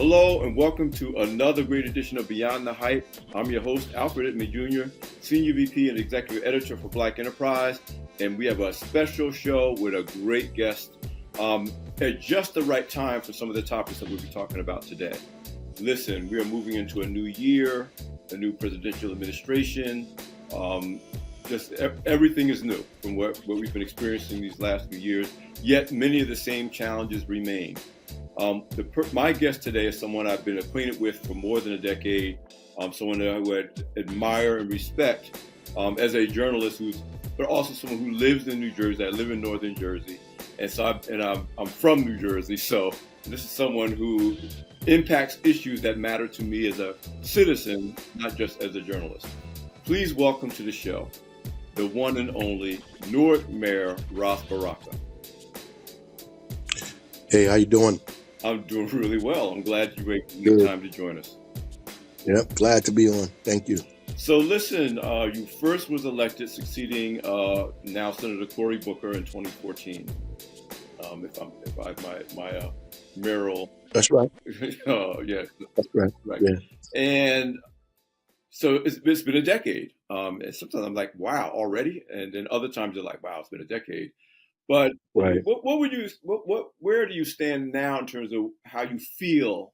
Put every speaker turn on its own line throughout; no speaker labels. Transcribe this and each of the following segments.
Hello and welcome to another great edition of Beyond the Hype. I'm your host, Alfred Edmond Jr., Senior VP and Executive Editor for Black Enterprise, and we have a special show with a great guest at just the right time for some of the topics that we'll be talking about today. Listen, we are moving into a new year, a new presidential administration. Just everything is new from what we've been experiencing these last few years, yet many of the same challenges remain. My guest today is someone I've been acquainted with for more than a decade, someone who I admire and respect as a journalist, but also someone who lives in New Jersey. I live in Northern Jersey, and I'm from New Jersey, so this is someone who impacts issues that matter to me as a citizen, not just as a journalist. Please welcome to the show the one and only Newark Mayor Ras Baraka.
Hey, how you doing?
I'm doing really well. I'm glad you made the time to join us.
Yep, glad to be on. Thank you.
So listen, you first was elected succeeding now Senator Cory Booker in 2014. If my mayoral.
That's right.
Yeah.
That's right.
Right.
Yeah.
And so it's been a decade. And sometimes I'm like, wow, already? And then other times you're like, wow, it's been a decade. But
right.
Where do you stand now in terms of how you feel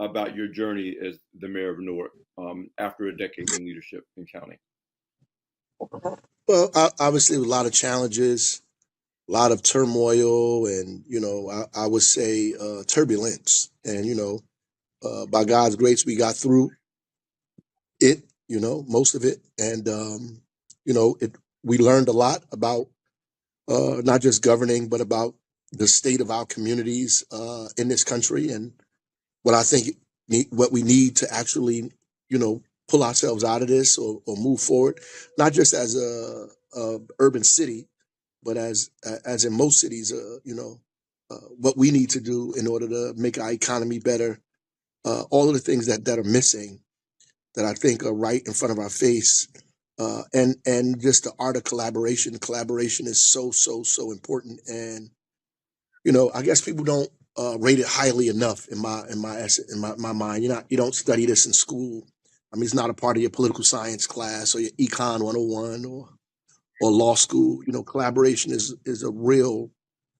about your journey as the mayor of Newark after a decade in leadership in county?
Well, obviously, a lot of challenges, a lot of turmoil, and I would say turbulence. And by God's grace, we got through it. Most of it, and we learned a lot about not just governing, but about the state of our communities in this country, and what I think what we need to actually, pull ourselves out of this or move forward, not just as a urban city, but as in most cities, what we need to do in order to make our economy better. All of the things that are missing, that I think are right in front of our face. And just the art of collaboration. Collaboration is so important, and I guess people don't rate it highly enough in my mind. You don't study this in school. I mean, it's not a part of your political science class or your Econ 101 or law school. Collaboration is a real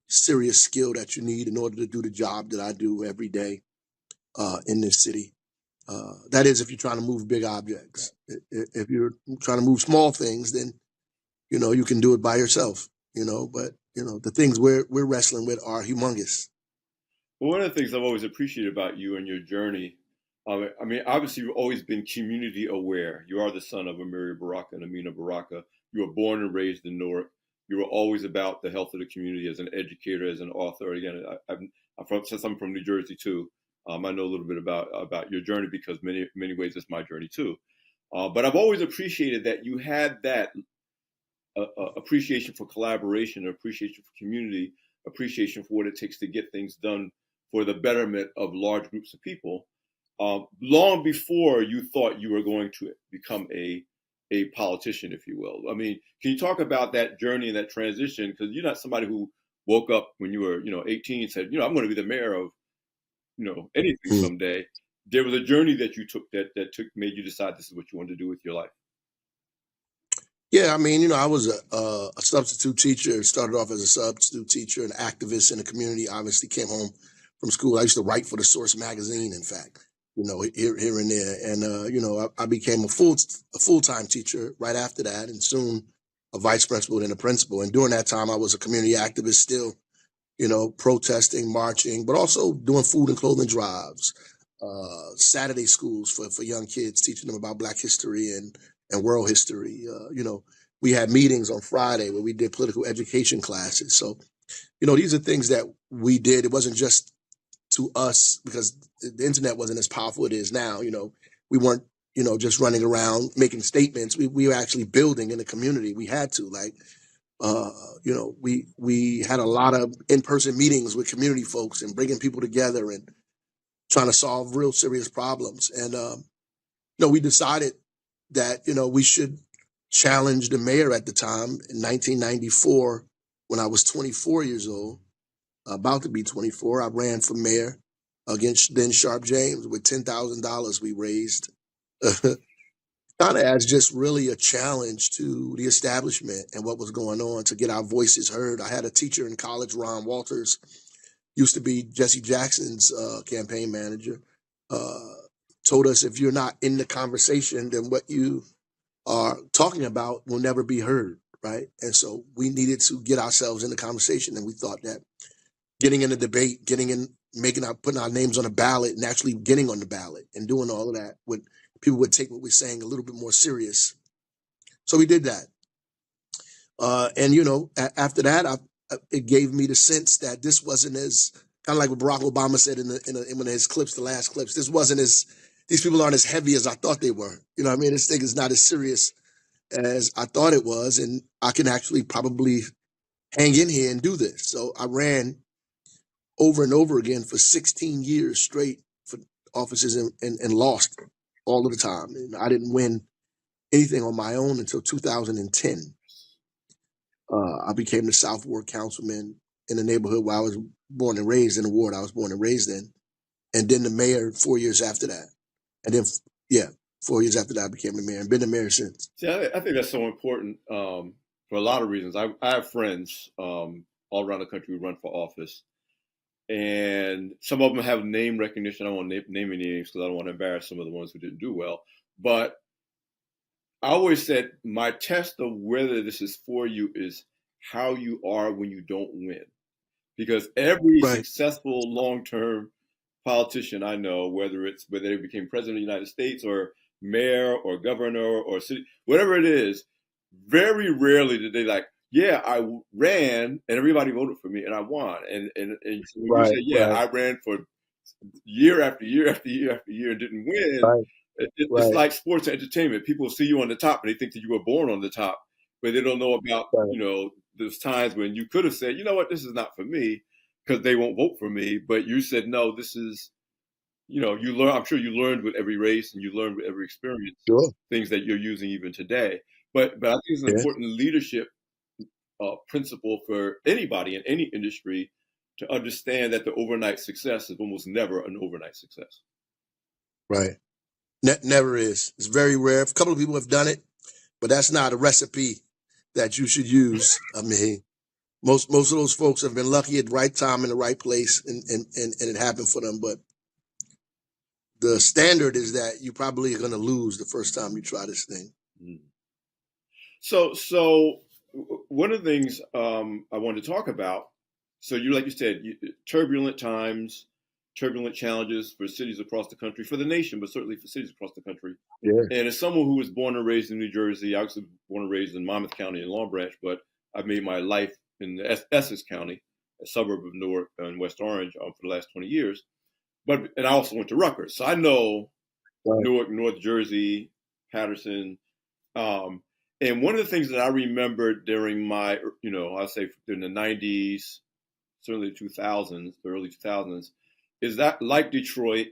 serious skill that you need in order to do the job that I do every day in this city. That is, if you're trying to move big objects. If you're trying to move small things, then, you can do it by yourself, but, the things we're wrestling with are humongous.
Well, one of the things I've always appreciated about you and your journey, obviously you've always been community aware. You are the son of Amiri Baraka and Amiri Baraka. You were born and raised in Newark. You were always about the health of the community as an educator, as an author. Again, since I'm from New Jersey too. I know a little bit about your journey because many ways it's my journey too. But I've always appreciated that you had that appreciation for collaboration, appreciation for community, appreciation for what it takes to get things done for the betterment of large groups of people, long before you thought you were going to become a politician, if you will. I mean, can you talk about that journey and that transition? Because you're not somebody who woke up when you were 18 and said, I'm going to be the mayor of anything someday. There was a journey that you took that made you decide this is what you wanted to do with your life.
Yeah, I was a substitute teacher. Started off as a substitute teacher, an activist in the community. Obviously, came home from school. I used to write for the Source magazine, in fact, here and there. And I became a full-time teacher right after that, and soon a vice principal and a principal. And during that time, I was a community activist still. Protesting, marching, but also doing food and clothing drives, Saturday schools for young kids, teaching them about Black history and world history. We had meetings on Friday where we did political education classes. So, these are things that we did. It wasn't just to us because the internet wasn't as powerful as it is now. We weren't, just running around making statements. We were actually building in the community. We had to, we had a lot of in-person meetings with community folks and bringing people together and trying to solve real serious problems. And, we decided that, we should challenge the mayor at the time in 1994 when I was 24 years old, about to be 24. I ran for mayor against then Sharp James with $10,000 we raised. Kind of as just really a challenge to the establishment and what was going on to get our voices heard. I had a teacher in college, Ron Walters, used to be Jesse Jackson's campaign manager, uh, told us if you're not in the conversation, then what you are talking about will never be heard, right? And so we needed to get ourselves in the conversation, and we thought that getting in a debate, getting in, putting our names on a ballot, and actually getting on the ballot and doing all of that would people would take what we're saying a little bit more serious. So we did that, and after that, it gave me the sense that this wasn't as kind of like what Barack Obama said in one of his clips, the last clips. This wasn't as these people aren't as heavy as I thought they were. You know what I mean? This thing is not as serious as I thought it was, and I can actually probably hang in here and do this. So I ran over and over again for 16 years straight for offices and lost all of the time. And I didn't win anything on my own until 2010. I became the South Ward councilman in the neighborhood where I was born and raised, in the ward I was born and raised in, and then the mayor 4 years after that. And then, yeah, 4 years after that, I became the mayor and been the mayor since.
See, I think that's so important for a lot of reasons. I have friends all around the country who run for office, and some of them have name recognition. I don't want to name any names because I don't want to embarrass some of the ones who didn't do well. But I always said my test of whether this is for you is how you are when you don't win. Because every
Right,
successful long-term politician I know, whether they became president of the United States or mayor or governor or city, whatever it is, very rarely did they like, yeah, I ran and everybody voted for me and I won. And so when you
right,
say, yeah,
right,
I ran for year after year after year after year and didn't win,
right,
it's
right,
like sports entertainment. People see you on the top and they think that you were born on the top, but they don't know about,
right.
there's times when you could have said, you know what, this is not for me because they won't vote for me. But you said, no, this is, you learn, I'm sure you learned with every race and you learned with every experience,
Sure.
things that you're using even today. But I think it's an
Yeah.
important leadership principle for anybody in any industry to understand that the overnight success is almost never an overnight success.
Right. Never is. It's very rare. A couple of people have done it, but that's not a recipe that you should use. I mean, most of those folks have been lucky at the right time in the right place, and it happened for them. But the standard is that you probably are going to lose the first time you try this thing.
Mm. So one of the things I wanted to talk about. So like you said, turbulent times, turbulent challenges for cities across the country, for the nation, but certainly for cities across the country.
Yeah.
And as someone who was born and raised in New Jersey, I was born and raised in Monmouth County in Long Branch, but I've made my life in Essex County, a suburb of Newark and West Orange, for the last 20 years. And I also went to Rutgers, so I know
Right.
Newark, North Jersey, Patterson. Um, and one of the things that I remember during my, I'll say in the 90s, certainly the 2000s, the early 2000s, is that like Detroit,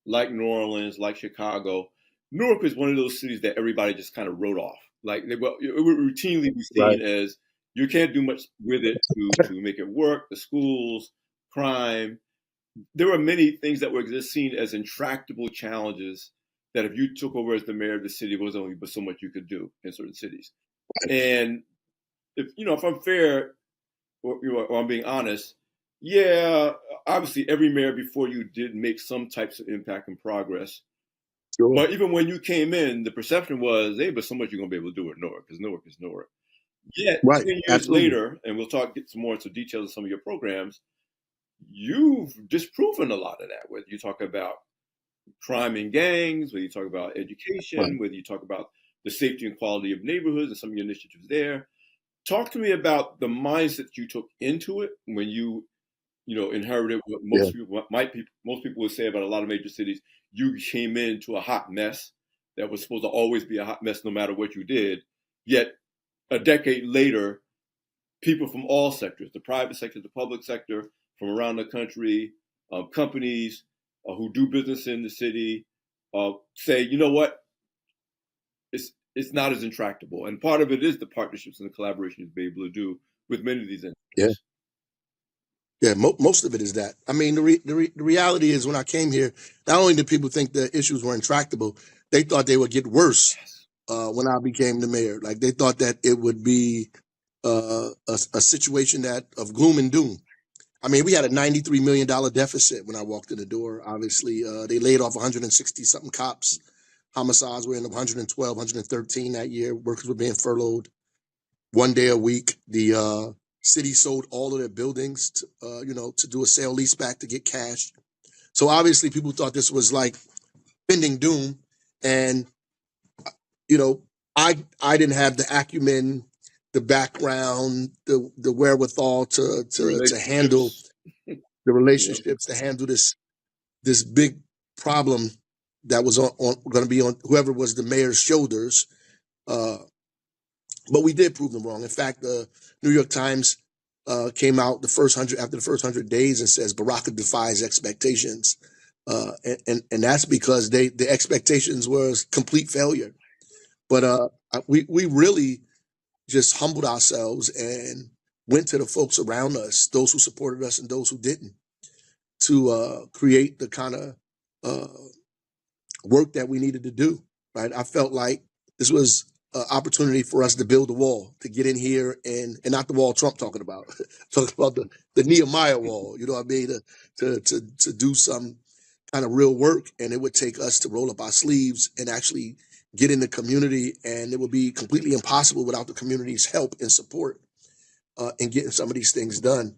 like New Orleans, like Chicago, Newark is one of those cities that everybody just kind of wrote off. Like it would routinely be
Right.
seen as you can't do much with it to make it work. The schools, crime. There were many things that were just seen as intractable challenges that if you took over as the mayor of the city, there was only but so much you could do in certain cities. And if I'm fair, or I'm being honest, yeah, obviously every mayor before you did make some types of impact and progress.
Sure.
But even when you came in, the perception was, hey, but so much you're going to be able to do at Newark because Newark is Newark. Yet,
Right.
10 years
Absolutely.
later, and we'll get some more into details of some of your programs, you've disproven a lot of that. Whether you talk about crime and gangs, whether you talk about
Right.
education, whether you talk about the safety and quality of neighborhoods and some of your initiatives there. Talk to me about the mindset you took into it when you inherited what
Yeah.
most people would say about a lot of major cities. You came into a hot mess that was supposed to always be a hot mess no matter what you did. Yet a decade later, people from all sectors, the private sector, the public sector, from around the country, companies who do business in the city, say, you know what, it's not as intractable. And part of it is the partnerships and the collaboration you've been able to do with many of these
Yeah.
entities.
Yeah, most of it is that. I mean, the reality is when I came here, not only did people think the issues were intractable, they thought they would get worse
Yes.
when I became the mayor. Like they thought that it would be a situation that of gloom and doom. I mean, we had a $93 million deficit when I walked in the door. Obviously, they laid off 160 something cops. Homicides were in 112, 113 that year. Workers were being furloughed 1 day a week. The city sold all of their buildings, to do a sale leaseback to get cash. So obviously, people thought this was like pending doom, and you know, I didn't have the acumen, the background, the wherewithal
The
to handle
relationships.
the
Yeah.
relationships, to handle this big problem that was on going to be on whoever was the mayor's shoulders. Uh, but we did prove them wrong. In fact, the New York Times came out after the first 100 days and says Baraka defies expectations, and that's because the expectations was complete failure. But we really just humbled ourselves and went to the folks around us, those who supported us and those who didn't, to create the kind of uh, work that we needed to do. Right, I felt like this was an opportunity for us to build a wall, to get in here and not the wall Trump talking about, talking about the Nehemiah wall. You know what I mean? To do some kind of real work, and it would take us to roll up our sleeves and actually get in the community, and it would be completely impossible without the community's help and support in getting some of these things done.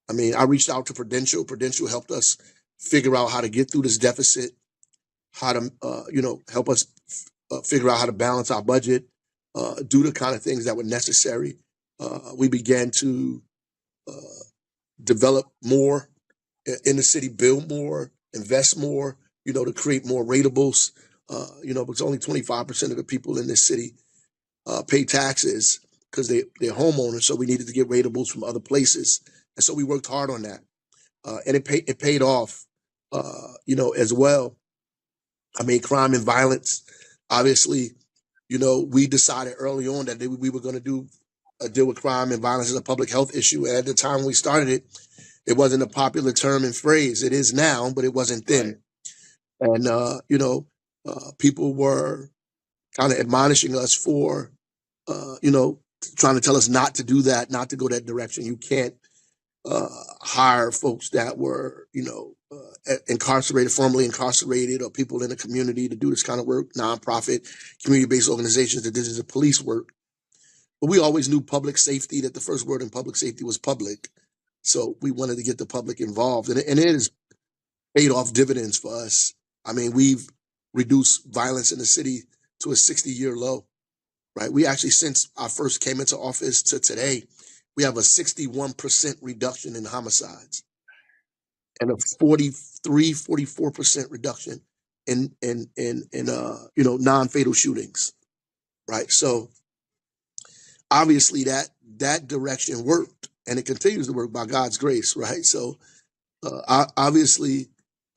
I mean, I reached out to Prudential. Prudential helped us figure out how to get through this deficit, how to help us figure out how to balance our budget, do the kind of things that were necessary. We began to uh, develop more in the city, build more, invest more, to create more ratables. Because only 25% of the people in this city pay taxes because they're homeowners. So we needed to get ratables from other places, and so we worked hard on that, and it paid off, as well. I mean, crime and violence. Obviously, we decided early on that we were going to do deal with crime and violence as a public health issue. And at the time we started it, it wasn't a popular term and phrase. It is now, but it wasn't
Right.
then. And people were kind of admonishing us for, trying to tell us not to do that, not to go that direction. You can't uh, hire folks that were, incarcerated, formerly incarcerated, or people in the community to do this kind of work, nonprofit, community-based organizations that did this police work. But we always knew public safety, that the first word in public safety was public. So we wanted to get the public involved. And it has paid off dividends for us. I mean, we've reduced violence in the city to a 60-year low, right? We actually, since I first came into office to today, we have a 61% reduction in homicides and a 44% reduction in non-fatal shootings, right? So obviously that direction worked, and it continues to work by God's grace, right? So obviously,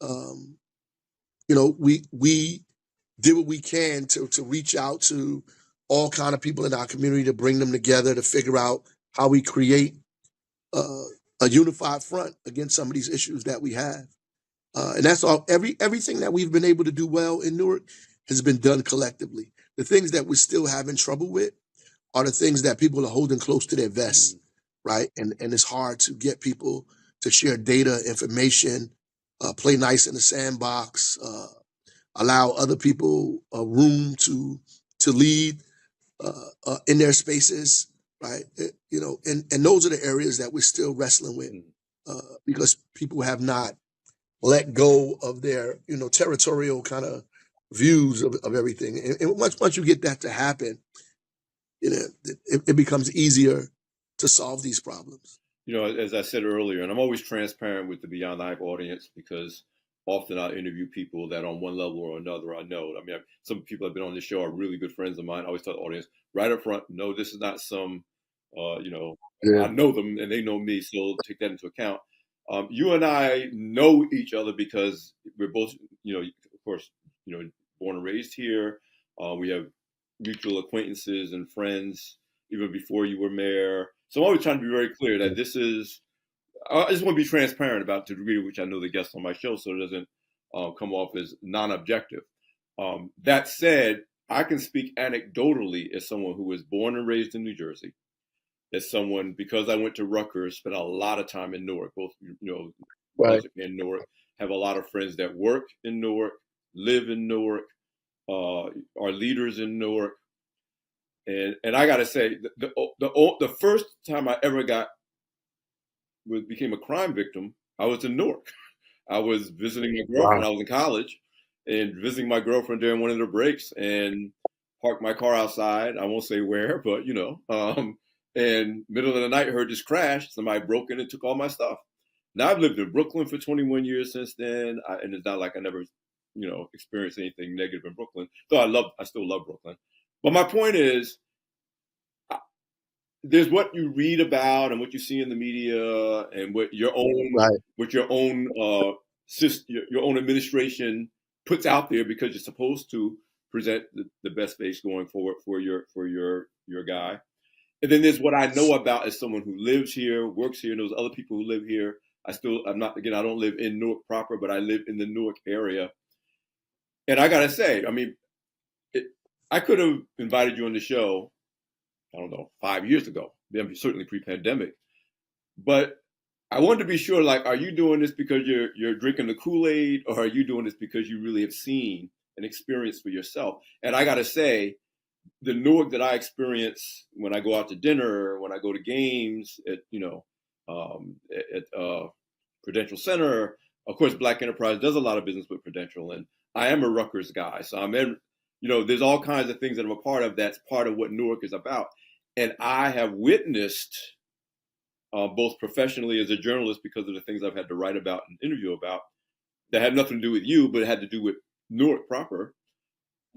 um, we did what we can to reach out to all kind of people in our community, to bring them together, to figure out how we create uh, a unified front against some of these issues that we have. And that's all. Everything that we've been able to do well in Newark has been done collectively. The things that we're still having trouble with are the things that people are holding close to their vest,
Mm.
right? And it's hard to get people to share data, information, play nice in the sandbox, allow other people room to lead in their spaces, right? And those are the areas that we're still wrestling with,
Mm.
because people have not let go of their territorial kind of views of everything. And once you get that to happen, it becomes easier to solve these problems.
As I said earlier, and I'm always transparent with the Beyond the Hype audience because often I interview people that on one level or another I know. I mean, some people have been on this show are really good friends of mine. I always tell the audience right up front, no, this is not some,
Yeah.
I know them and they know me, so take that into account. You and I know each other because we're both, of course, born and raised here. We have mutual acquaintances and friends even before you were mayor. So I'm always trying to be very clear that this is, I just want to be transparent about the degree to which I know the guests on my show, so it doesn't come off as non-objective. That said, I can speak anecdotally as someone who was born and raised in New Jersey, as someone, because I went to Rutgers, spent a lot of time in Newark, both
Right.
in Newark, have a lot of friends that work in Newark, live in Newark, are leaders in Newark, and I got to say, the first time I ever became a crime victim, I was in Newark. I was visiting my girlfriend.
Wow.
I was in college and visiting my girlfriend during one of the breaks and parked my car outside. I won't say where, but and middle of the night, heard this crash. Somebody broke in and took all my stuff. Now I've lived in Brooklyn for 21 years since then, and it's not like I never, experienced anything negative in Brooklyn. Though I still love Brooklyn. But my point is, there's what you read about and what you see in the media and what your own
Right.
your own administration puts out there, because you're supposed to present the best face going forward for your guy. And then there's what I know about as someone who lives here, works here, knows other people who live here. I don't live in Newark proper, but I live in the Newark area. And I gotta say, I mean, I could have invited you on the show, I don't know, 5 years ago, certainly pre-pandemic. But I wanted to be sure, like, are you doing this because you're drinking the Kool-Aid, or are you doing this because you really have seen and experienced for yourself? And I got to say, the Newark that I experience when I go out to dinner, when I go to games at Prudential Center, of course, Black Enterprise does a lot of business with Prudential, and I am a Rutgers guy, so there's all kinds of things that I'm a part of. That's part of what Newark is about, and I have witnessed, both professionally as a journalist, because of the things I've had to write about and interview about, that had nothing to do with you, but it had to do with Newark proper,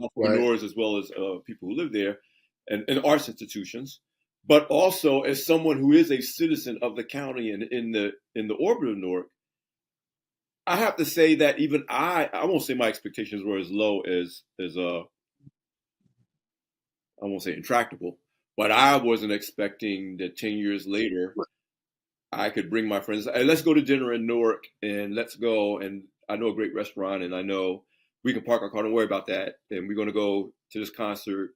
entrepreneurs as well as people who live there, and arts institutions. But also as someone who is a citizen of the county and in the orbit of Newark, I have to say that even I won't say my expectations were as low as I won't say intractable, but I wasn't expecting that 10 years later I could bring my friends, hey, let's go to dinner in Newark, and let's go. And I know a great restaurant, and I know we can park our car, don't worry about that. And we're going to go to this concert.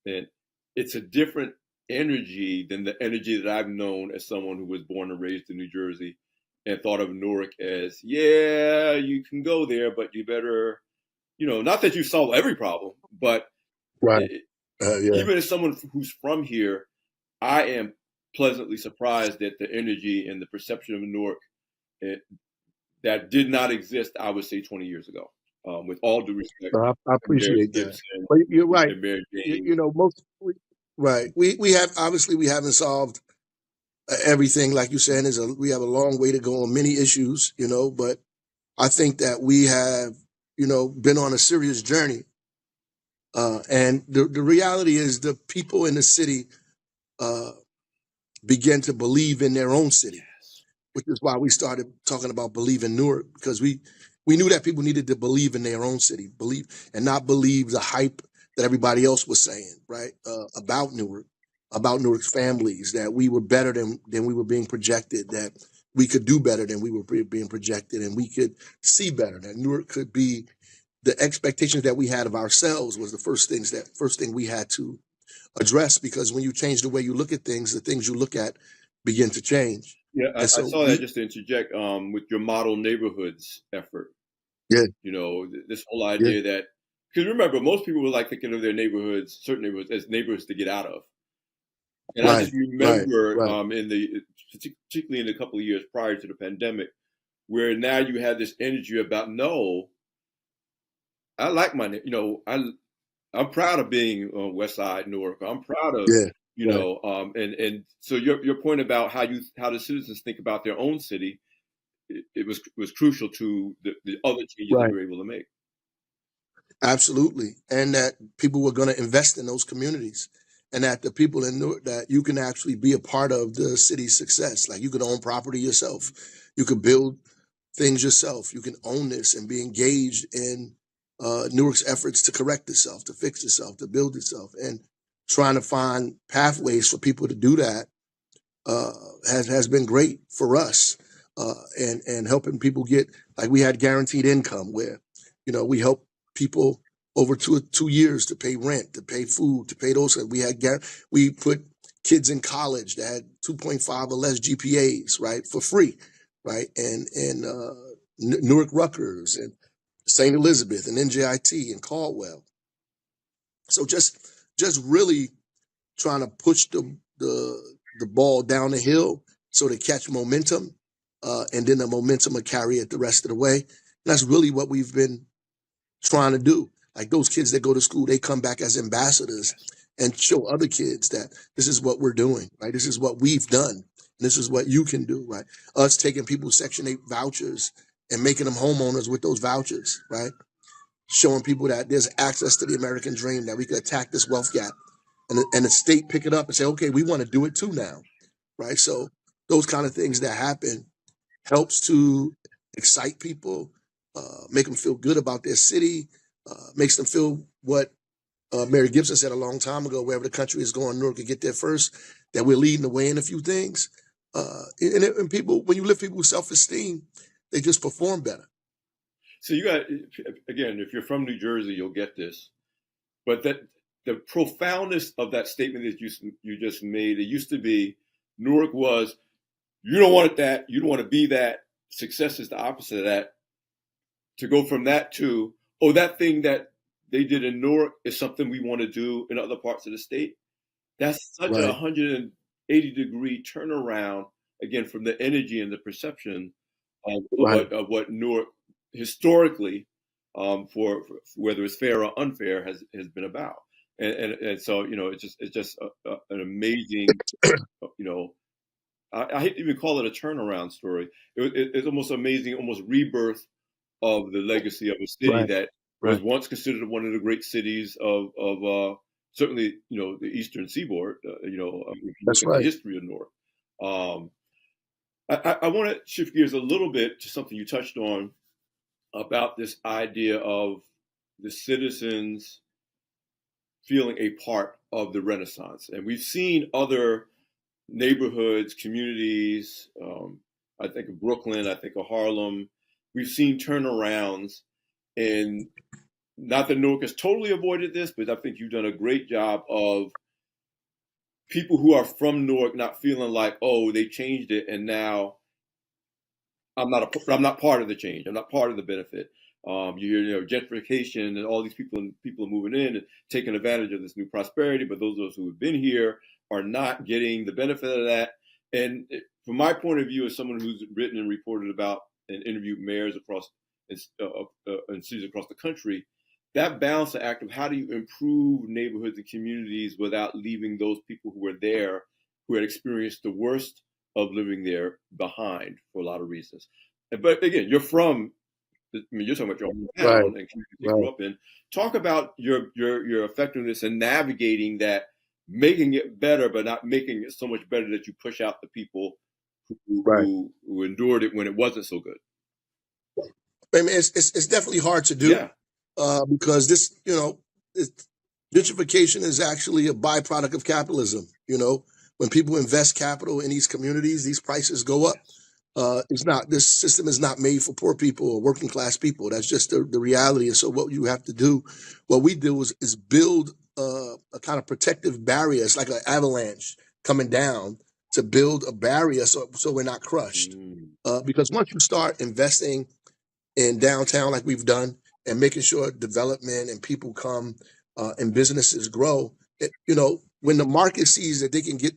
And it's a different energy than the energy that I've known as someone who was born and raised in New Jersey and thought of Newark as, yeah, you can go there, but you better, not that you solve every problem, but
Right.
Even as someone who's from here, I am pleasantly surprised at the energy and the perception of Newark that did not exist, I would say, 20 years ago. With all due respect,
I appreciate that. But you're right. Right. We haven't solved everything, like you said. We have a long way to go on many issues, but I think that we have, been on a serious journey. And the reality is, the people in the city begin to believe in their own city, which is why we started talking about Believe in Newark, because we knew that people needed to believe in their own city, believe, and not believe the hype that everybody else was saying, right? About Newark, about Newark's families, that we were better than we were being projected, that we could do better than we were being projected, and we could see better, that Newark could be. The expectations that we had of ourselves was the first thing we had to address, because when you change the way you look at things, the things you look at begin to change.
Yeah, I saw that, just to interject, with your model neighborhoods effort.
Yeah.
This whole idea that, because remember, most people were like thinking of their neighborhoods, certain neighborhoods, as neighborhoods to get out of. And I just remember, particularly in a couple of years prior to the pandemic, where now you had this energy about, no, I like I'm proud of being on West Side Newark. I'm proud of, and so your point about how the citizens think about their own city, it was crucial to the other changes that we were able to make.
Absolutely. And that people were going to invest in those communities, and that the people in Newark, that you can actually be a part of the city's success. Like, you could own property yourself. You could build things yourself. You can own this and be engaged in Newark's efforts to correct itself, to fix itself, to build itself, and trying to find pathways for people to do that has been great for us. and helping people get, like, we had guaranteed income where, we help people over 2 years to pay rent, to pay food, to pay those. We put kids in college that had 2.5 or less GPAs, right, for free, right, and Newark Rutgers and St. Elizabeth and NJIT and Caldwell. So just really trying to push the ball down the hill so to catch momentum, and then the momentum will carry it the rest of the way. And that's really what we've been trying to do. Like those kids that go to school, they come back as ambassadors and show other kids that this is what we're doing, right? This is what we've done. And this is what you can do, right? Us taking people's Section 8 vouchers and making them homeowners with those vouchers, right? Showing people that there's access to the American dream, that we could attack this wealth gap, and the state pick it up and say, okay, we want to do it too now, right? So those kind of things that happen helps to excite people, make them feel good about their city, makes them feel what Mary Gibson said a long time ago: wherever the country is going, Newark could get there first. That we're leading the way in a few things, and people, when you lift people's self-esteem, they just perform better.
So you got, again, if you're from New Jersey, you'll get this, but that the profoundness of that statement that you just made, it used to be Newark was, you don't want it that, you don't want to be that. Success is the opposite of that. To go from that to, oh, that thing that they did in Newark is something we want to do in other parts of the state. That's such a
Right,
180-degree turnaround, again, from the energy and the perception of
right,
what Newark historically, for whether it's fair or unfair, has been about. And so, it's just an amazing, you know, I hate to even call it a turnaround story. It's almost amazing, almost rebirth of the legacy of a city
right,
that was
right.
once considered one of the great cities of certainly, the Eastern Seaboard. If you look
That's
at the
right.
history of Newark. Um, I want to shift gears a little bit to something you touched on about this idea of the citizens feeling a part of the Renaissance. And we've seen other neighborhoods, communities, I think of Brooklyn, I think of Harlem. We've seen turnarounds, and not that Newark has totally avoided this, but I think you've done a great job of people who are from Newark not feeling like, oh, they changed it, and now I'm not part of the change. I'm not part of the benefit. You hear, gentrification and all these people are moving in and taking advantage of this new prosperity, but those of us who have been here are not getting the benefit of that. And from my point of view, as someone who's written and reported about and interviewed mayors across in cities across the country, that balancing act of how do you improve neighborhoods and communities without leaving those people who were there, who had experienced the worst of living there, behind for a lot of reasons. But again, you're talking about your
Right,
hometown and community you grew
right,
up in. Talk about your effectiveness in navigating that, making it better, but not making it so much better that you push out the people who
right.
who, who endured it when it wasn't so good.
I mean, it's definitely hard to do,
Yeah.
because this, it, gentrification is actually a byproduct of capitalism. When people invest capital in these communities, these prices go up.
Yes.
This system is not made for poor people or working class people. That's just the reality. And so what you have to do, what we do is build a kind of protective barrier. It's like an avalanche coming down, to build a barrier so we're not crushed.
Mm.
Because once you start investing in downtown like we've done, and making sure development and people come, and businesses grow, when the market sees that they can get,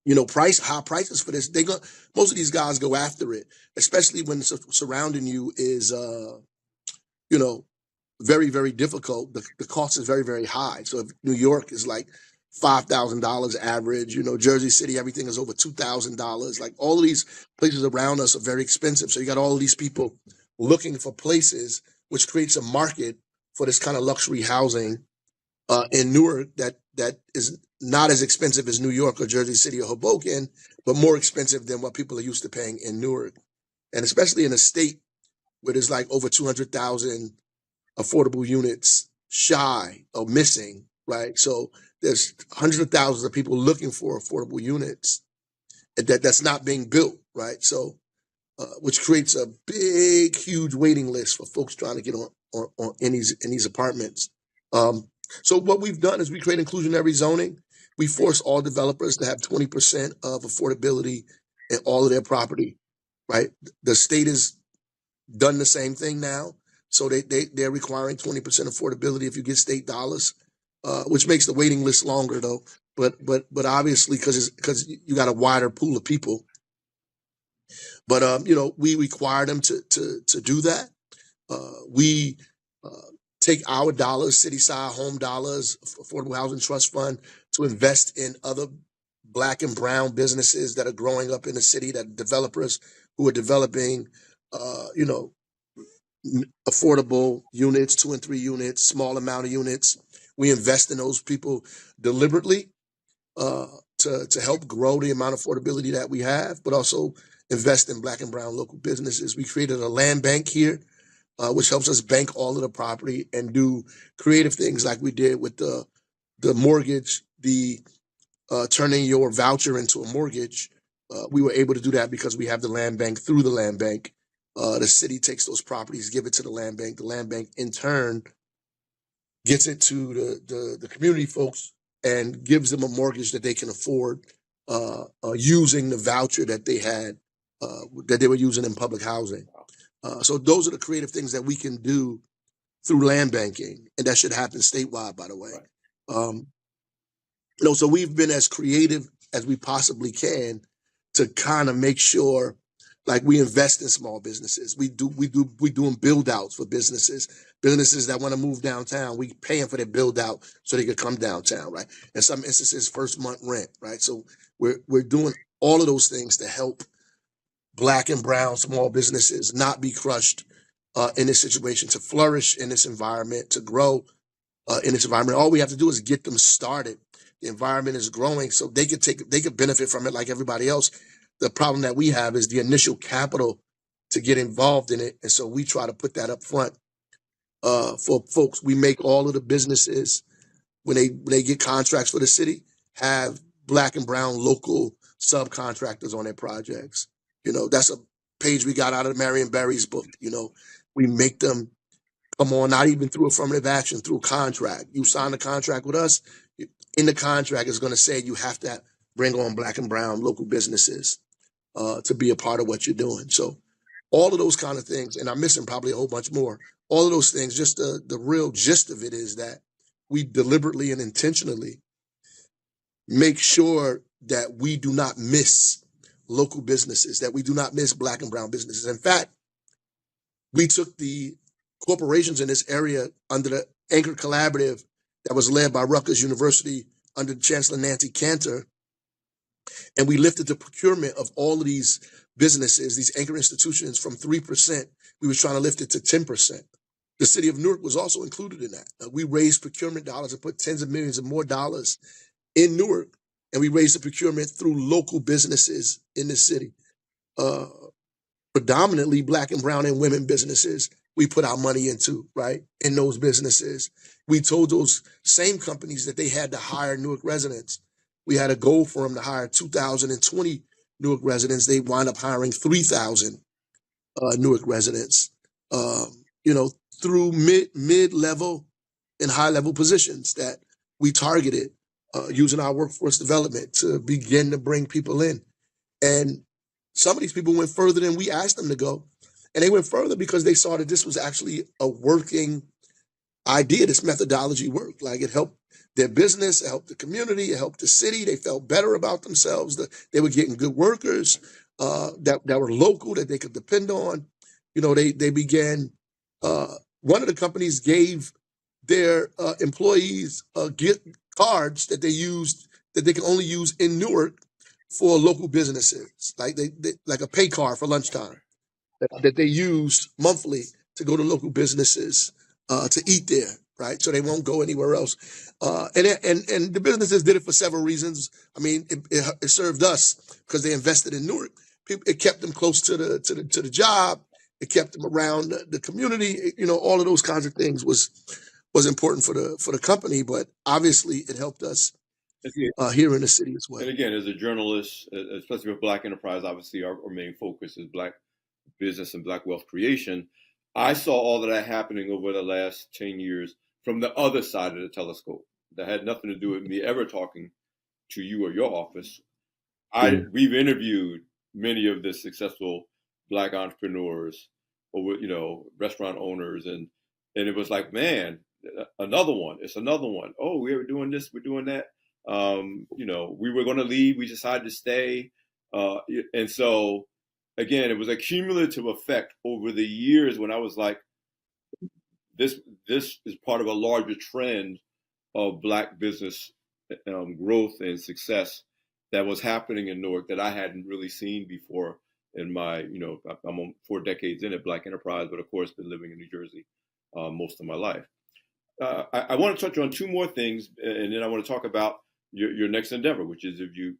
high prices for this, most of these guys go after it, especially when surrounding you is, you know very, very difficult. The cost is very, very high. So if New York is like $5,000 average, Jersey City, everything is over $2,000. Like, all of these places around us are very expensive. So you got all of these people looking for places, which creates a market for this kind of luxury housing, in Newark, that is not as expensive as New York or Jersey City or Hoboken, but more expensive than what people are used to paying in Newark. And especially in a state where there's like over 200,000 affordable units shy or missing, right? So there's hundreds of thousands of people looking for affordable units. that's not being built, right? So, which creates a big, huge waiting list for folks trying to get on in these apartments. Um, so what we've done is we create inclusionary zoning. We force all developers to have 20% of affordability in all of their property, right? The state has done the same thing now. So they're requiring 20% affordability if you get state dollars, which makes the waiting list longer though. But obviously because you got a wider pool of people. But we require them to do that. We uh, take our dollars, city side home dollars, affordable housing trust fund, to invest in other Black and brown businesses that are growing up in the city, that developers who are developing, uh, you know, affordable units, 2 and 3 units, small amount of units. We invest in those people deliberately uh, to help grow the amount of affordability that we have, but also invest in Black and brown local businesses. We created a land bank here, which helps us bank all of the property and do creative things like we did with the mortgage, the turning your voucher into a mortgage. We were able to do that because we have the land bank. Through the land bank, the city takes those properties, give it to the land bank. The land bank, in turn, gets it to the community folks and gives them a mortgage that they can afford using the voucher that they had, that they were using in public housing. So those are the creative things that we can do through land banking, and that should happen statewide, by the way. Um, so we've been as creative as we possibly can to kind of make sure, like, we invest in small businesses. We doing build outs for businesses that want to move downtown. We paying for their build out so they could come downtown, right? In some instances, first month rent, right? So we're doing all of those things to help Black and brown small businesses not be crushed in this situation, to flourish in this environment, to grow in this environment. All we have to do is get them started. The environment is growing, so they could benefit from it like everybody else. The problem that we have is the initial capital to get involved in it, and so we try to put that up front for folks. We make all of the businesses, when they get contracts for the city, have Black and brown local subcontractors on their projects. That's a page we got out of Marion Barry's book. We make them come on, not even through affirmative action, through contract. You sign a contract with us, in the contract is going to say you have to bring on Black and brown local businesses to be a part of what you're doing. So all of those kind of things, and I'm missing probably a whole bunch more. All of those things, just the real gist of it is that we deliberately and intentionally make sure that we do not miss local businesses, that we do not miss Black and brown businesses. In fact, we took the corporations in this area under the Anchor Collaborative that was led by Rutgers University under Chancellor Nancy Cantor, and we lifted the procurement of all of these businesses, these anchor institutions, from 3%. We was trying to lift it to 10%. The city of Newark was also included in that. We raised procurement dollars and put tens of millions of more dollars in Newark, and we raised the procurement through local businesses in the city. Predominantly Black and brown and women businesses we put our money into, right? In those businesses. We told those same companies that they had to hire Newark residents. We had a goal for them to hire 2,020 Newark residents. They wound up hiring 3,000 Newark residents, through mid-level and high-level positions that we targeted using our workforce development to begin to bring people in. And some of these people went further than we asked them to go. And they went further because they saw that this was actually a working idea. This methodology worked. Like, it helped their business, it helped the community, it helped the city. They felt better about themselves. They were getting good workers that were local, that they could depend on. They began, one of the companies gave their employees gift cards that they could only use in Newark for local businesses, like they like a pay card for lunchtime that they used monthly to go to local businesses to eat there, right? So they won't go anywhere else. And the businesses did it for several reasons. I mean, it served us because they invested in Newark. It kept them close to the job. It kept them around the community. All of those kinds of things was important for the company. But obviously, it helped us here in the city as
And
well.
again, as a journalist, especially with Black Enterprise, obviously our main focus is Black business and Black wealth creation. I saw all of that happening over the last 10 years from the other side of the telescope. That had nothing to do with me ever talking to you or your office. We've interviewed many of the successful Black entrepreneurs or restaurant owners, and it was like, man, another one. It's another one. Oh, we were doing this, we're doing that. We were going to leave, we decided to stay, and so again, it was a cumulative effect over the years when I was like, this this is part of a larger trend of Black business growth and success that was happening in Newark that I hadn't really seen before in my, I'm on 4 decades in at Black Enterprise, but of course been living in New Jersey most of my life. I want to touch on two more things, and then I want to talk about your next endeavor, which is if you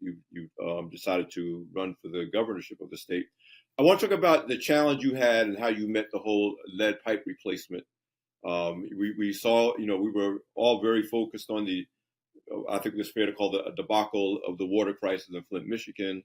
decided to run for the governorship of the state. I want to talk about the challenge you had and how you met the whole lead pipe replacement. We saw, we were all very focused on I think it's fair to call the debacle of the water crisis in Flint, Michigan.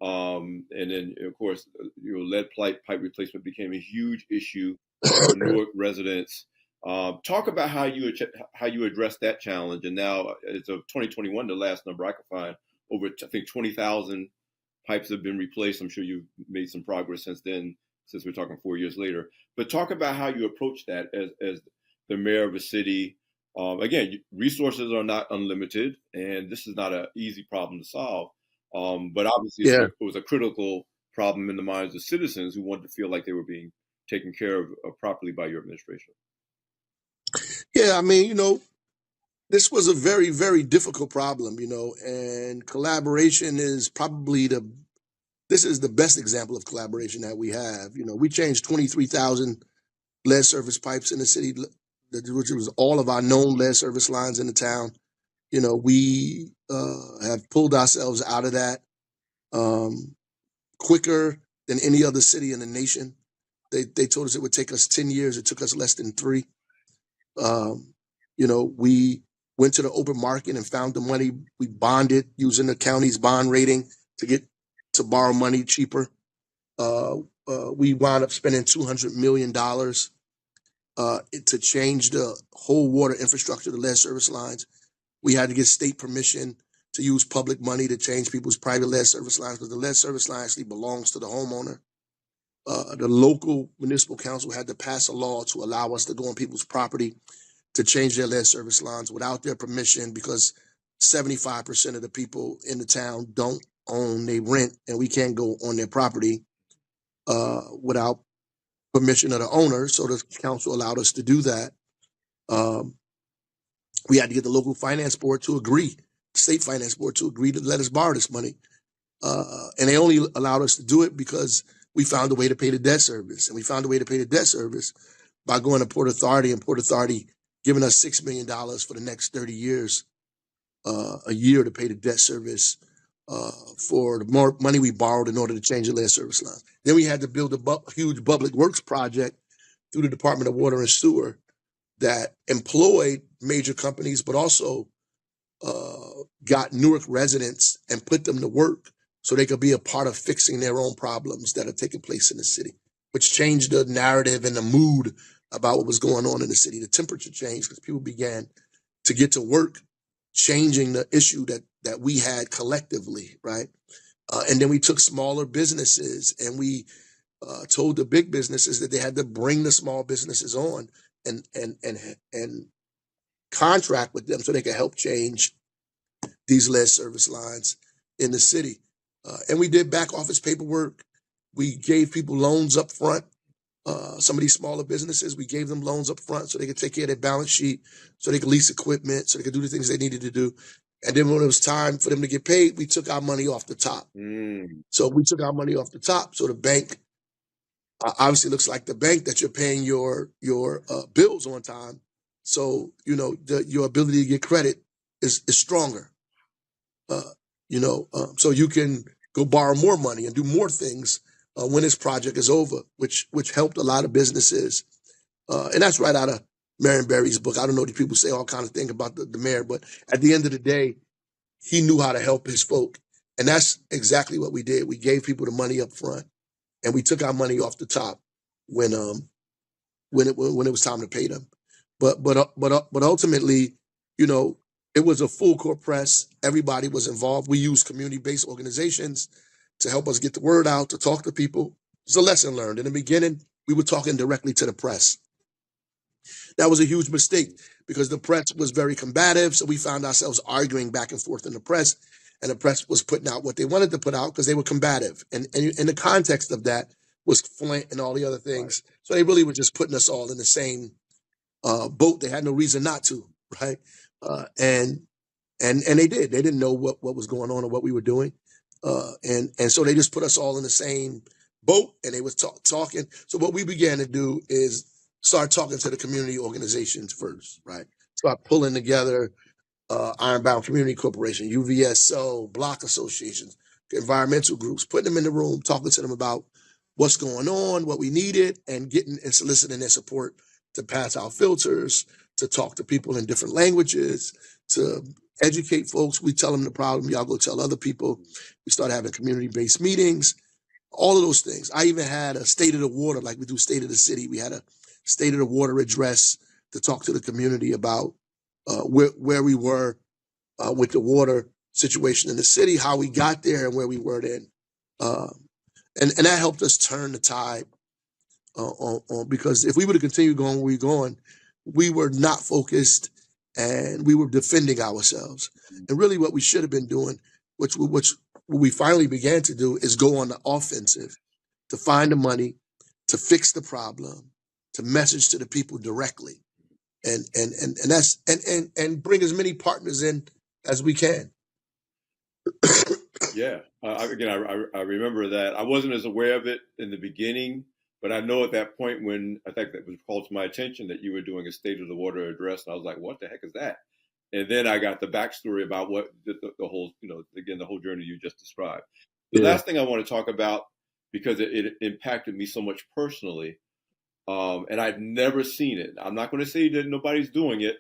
And then, of course, lead pipe replacement became a huge issue for Newark residents. Talk about how you addressed that challenge. And now, as of 2021, the last number I could find, over I think 20,000 pipes have been replaced. I'm sure you've made some progress since then, since we're talking 4 years later. But talk about how you approach that as the mayor of a city. Again, resources are not unlimited, and this is not an easy problem to solve. But obviously,
Yeah.
it was a critical problem in the minds of citizens who wanted to feel like they were being taken care of properly by your administration.
Yeah, I mean, this was a very, very difficult problem, and collaboration is probably this is the best example of collaboration that we have. We changed 23,000 lead service pipes in the city, which was all of our known lead service lines in the town. We have pulled ourselves out of that quicker than any other city in the nation. They told us it would take us 10 years. It took us less than 3. We went to the open market and found the money. We bonded using the county's bond rating to borrow money cheaper. We wound up spending $200 million to change the whole water infrastructure, the lead service lines. We had to get state permission to use public money to change people's private lead service lines, because the lead service line actually belongs to the homeowner. The local municipal council had to pass a law to allow us to go on people's property to change their lead service lines without their permission, because 75% of the people in the town don't own, they rent, and we can't go on their property without permission of the owner. So the council allowed us to do that. We had to get the local finance board to agree, state finance board to agree to let us borrow this money. And they only allowed us to do it because we found a way to pay the debt service. And we found a way to pay the debt service by going to Port Authority, and Port Authority giving us $6 million for the next 30 years, a year to pay the debt service for the more money we borrowed in order to change the lead service line. Then we had to build a huge public works project through the Department of Water and Sewer that employed major companies, but also got Newark residents and put them to work so they could be a part of fixing their own problems that are taking place in the city, which changed the narrative and the mood about what was going on in the city. The temperature changed because people began to get to work, changing the issue that we had collectively, right? And then we took smaller businesses and we told the big businesses that they had to bring the small businesses on and contract with them so they could help change these lead service lines in the city. And we did back office paperwork. We gave people loans up front. Some of these smaller businesses, we gave them loans up front so they could take care of their balance sheet, so they could lease equipment, so they could do the things they needed to do. And then when it was time for them to get paid, we took our money off the top. So we took our money off the top. So the bank obviously looks like the bank that you're paying your bills on time. So, your ability to get credit is stronger. So you can go borrow more money and do more things when this project is over, which helped a lot of businesses. And that's right out of Marion Barry's book. I don't know, these people say all kinds of things about the mayor, but at the end of the day, he knew how to help his folk. And that's exactly what we did. We gave people the money up front, and we took our money off the top when when it was time to pay them. But ultimately, you know, it was a full court press. Everybody was involved. We used community-based organizations to help us get the word out, to talk to people. It's a lesson learned. In the beginning, we were talking directly to the press. That was a huge mistake because the press was very combative. So we found ourselves arguing back and forth in the press, and the press was putting out what they wanted to put out because they were combative. And in the context of that was Flint and all the other things. So they really were just putting us all in the same boat. They had no reason not to, right? And they did. They didn't know what was going on or what we were doing, and so they just put us all in the same boat, and they was talking. So what we began to do is start talking to the community organizations first, right? Start pulling together Ironbound Community Corporation, UVSO, block associations, environmental groups, putting them in the room, talking to them about what's going on, what we needed, and getting and soliciting their support to pass out filters, to talk to people in different languages, to educate folks. We tell them the problem, y'all go tell other people. We start having community-based meetings, all of those things. I even had a state of the water, like we do state of the city. We had a state of the water address to talk to the community about where we were with the water situation in the city, how we got there, and where we were then. And that helped us turn the tide because if we would have continued going where we were going, we were not focused and we were defending ourselves. And really what we should have been doing, which we finally began to do, is go on the offensive to find the money, to fix the problem, to message to the people directly. And that's and bring as many partners in as we can.
Yeah. Again, I remember that. I wasn't as aware of it in the beginning, but I know at that point when I think that was called to my attention that you were doing a state of the water address, and I was like, what the heck is that? And then I got the backstory about what the whole, again, the whole journey you just described. The last thing I want to talk about, because it impacted me so much personally, and I'd never seen it. I'm not going to say that nobody's doing it,